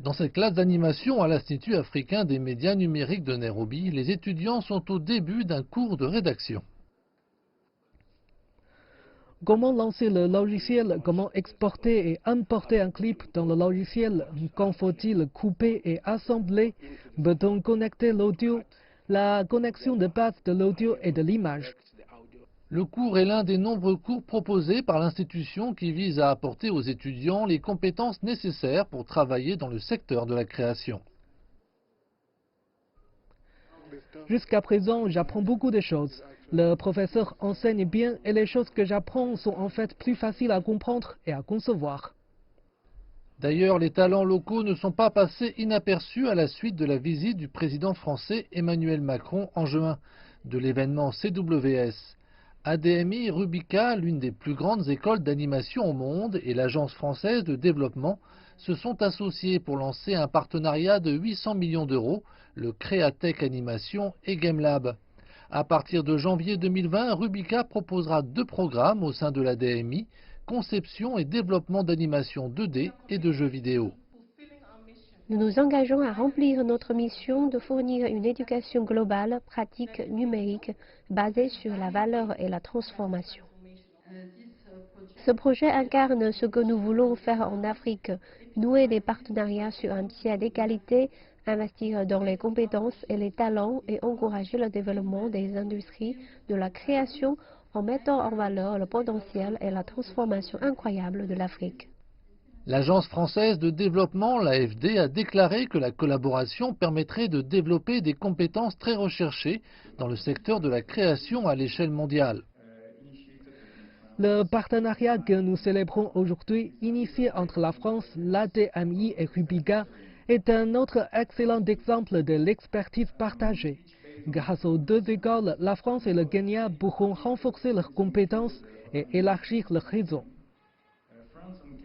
Dans cette classe d'animation à l'Institut africain des médias numériques de Nairobi, les étudiants sont au début d'un cours de rédaction. Comment lancer le logiciel, comment exporter et importer un clip dans le logiciel, quand faut-il couper et assembler, peut-on connecter l'audio, la connexion de base de l'audio et de l'image. Le cours est l'un des nombreux cours proposés par l'institution qui vise à apporter aux étudiants les compétences nécessaires pour travailler dans le secteur de la création. Jusqu'à présent, j'apprends beaucoup de choses. Le professeur enseigne bien et les choses que j'apprends sont en fait plus faciles à comprendre et à concevoir. D'ailleurs, les talents locaux ne sont pas passés inaperçus à la suite de la visite du président français Emmanuel Macron en juin de l'événement CWS. ADMI Rubica, l'une des plus grandes écoles d'animation au monde, et l'Agence française de développement se sont associés pour lancer un partenariat de 800 millions d'euros, le Créatech Animation et GameLab. À partir de janvier 2020, Rubica proposera 2 programmes au sein de l'ADMI, conception et développement d'animation 2D et de jeux vidéo. Nous nous engageons à remplir notre mission de fournir une éducation globale, pratique, numérique, basée sur la valeur et la transformation. Ce projet incarne ce que nous voulons faire en Afrique, nouer des partenariats sur un pied d'égalité, investir dans les compétences et les talents et encourager le développement des industries de la création en mettant en valeur le potentiel et la transformation incroyable de l'Afrique. L'Agence française de développement, l'AFD, a déclaré que la collaboration permettrait de développer des compétences très recherchées dans le secteur de la création à l'échelle mondiale. Le partenariat que nous célébrons aujourd'hui, initié entre la France, l'ADMI et Rubica, est un autre excellent exemple de l'expertise partagée. Grâce aux 2 écoles, la France et le Kenya pourront renforcer leurs compétences et élargir leur réseau.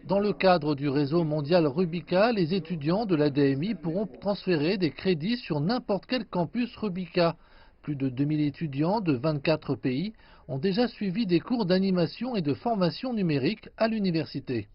Dans le cadre du réseau mondial Rubica, les étudiants de l'ADMI pourront transférer des crédits sur n'importe quel campus Rubica. Plus de 2000 étudiants de 24 pays ont déjà suivi des cours d'animation et de formation numérique à l'université.